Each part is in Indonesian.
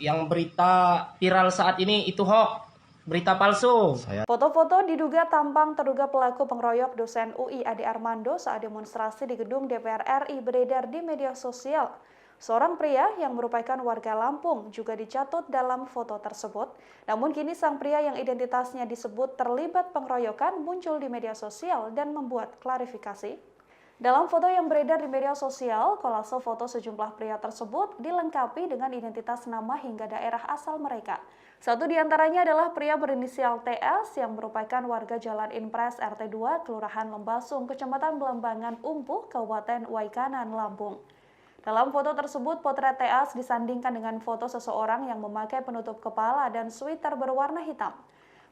yang berita viral saat ini itu hoax, berita palsu. Foto-foto diduga tampang terduga pelaku pengeroyok dosen UI Ade Armando saat demonstrasi di gedung DPR RI beredar di media sosial. Seorang pria yang merupakan warga Lampung juga dicatut dalam foto tersebut. Namun kini sang pria yang identitasnya disebut terlibat pengeroyokan muncul di media sosial dan membuat klarifikasi. Dalam foto yang beredar di media sosial, kolase foto sejumlah pria tersebut dilengkapi dengan identitas nama hingga daerah asal mereka. Satu di antaranya adalah pria berinisial TS yang merupakan warga Jalan Impres RT 2, Kelurahan Lembasung, Kecamatan Belambangan Umpuh, Kabupaten Waikanan, Lampung. Dalam foto tersebut, potret TS disandingkan dengan foto seseorang yang memakai penutup kepala dan sweater berwarna hitam.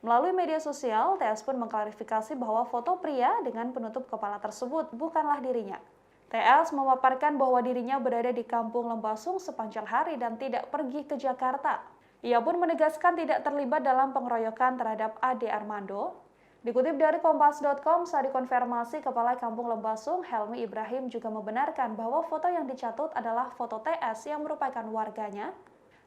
Melalui media sosial, TS pun mengklarifikasi bahwa foto pria dengan penutup kepala tersebut bukanlah dirinya. TS memaparkan bahwa dirinya berada di Kampung Lembasung sepanjang hari dan tidak pergi ke Jakarta. Ia pun menegaskan tidak terlibat dalam pengeroyokan terhadap Ade Armando. Dikutip dari Kompas.com, saat dikonfirmasi Kepala Kampung Lembasung, Helmi Ibrahim juga membenarkan bahwa foto yang dicatut adalah foto TS yang merupakan warganya.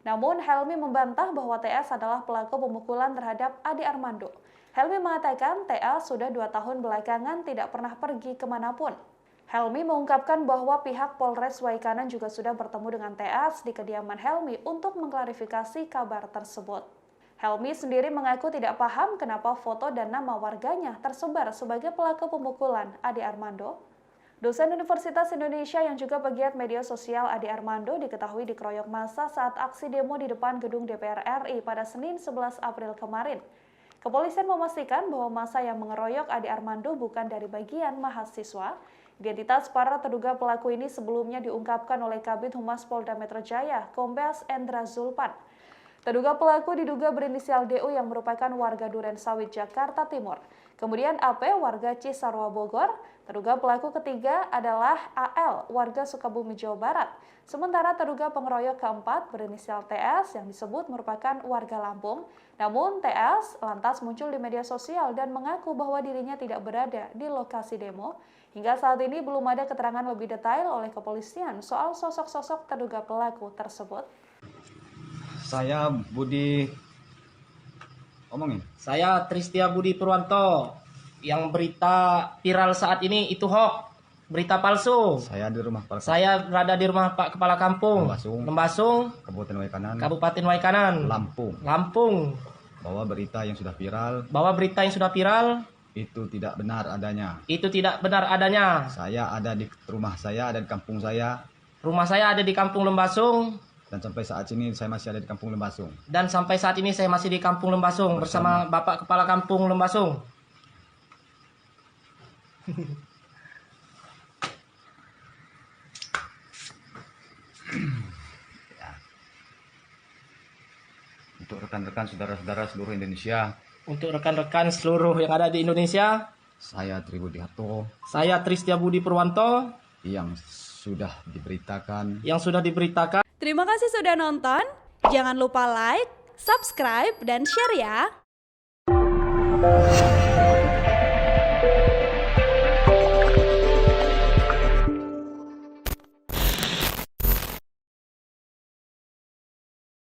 Namun, Helmi membantah bahwa TS adalah pelaku pemukulan terhadap Ade Armando. Helmi mengatakan TS sudah 2 tahun belakangan tidak pernah pergi kemanapun. Helmi mengungkapkan bahwa pihak Polres Waikanan juga sudah bertemu dengan TS di kediaman Helmi untuk mengklarifikasi kabar tersebut. Helmi sendiri mengaku tidak paham kenapa foto dan nama warganya tersebar sebagai pelaku pemukulan Ade Armando. Dosen Universitas Indonesia yang juga pegiat media sosial Ade Armando diketahui dikeroyok massa saat aksi demo di depan gedung DPR RI pada Senin 11 April kemarin. Kepolisian memastikan bahwa massa yang mengeroyok Ade Armando bukan dari bagian mahasiswa. Identitas para terduga pelaku ini sebelumnya diungkapkan oleh Kabid Humas Polda Metro Jaya, Kombes Endra Zulpan. Terduga pelaku diduga berinisial DU yang merupakan warga Duren Sawit, Jakarta Timur. Kemudian AP, warga Cisarua, Bogor. Terduga pelaku ketiga adalah AL, warga Sukabumi, Jawa Barat. Sementara terduga pengeroyok keempat berinisial TS yang disebut merupakan warga Lampung. Namun TS lantas muncul di media sosial dan mengaku bahwa dirinya tidak berada di lokasi demo. Hingga saat ini belum ada keterangan lebih detail oleh kepolisian soal sosok-sosok terduga pelaku tersebut. Saya Budi Saya Tristia Budi Purwanto. Yang berita viral saat ini itu hoax, berita palsu. Saya di rumah Pak. Saya berada di rumah Pak Kepala Kampung Lembasung, Kabupaten Waikanan, Lampung. Bahwa berita yang sudah viral itu tidak benar adanya. Saya ada di Rumah saya ada di kampung saya. Rumah saya ada di Kampung Lembasung. Dan sampai saat ini saya masih ada di Kampung Lembasung. Bersama Bapak Kepala Kampung Lembasung. Ya. Untuk rekan-rekan saudara-saudara seluruh Indonesia. Untuk rekan-rekan seluruh yang ada di Indonesia. Saya Tribudi Harto. Saya Tristia Budi Purwanto. Yang sudah diberitakan. Terima kasih sudah nonton. Jangan lupa like, subscribe, dan share ya.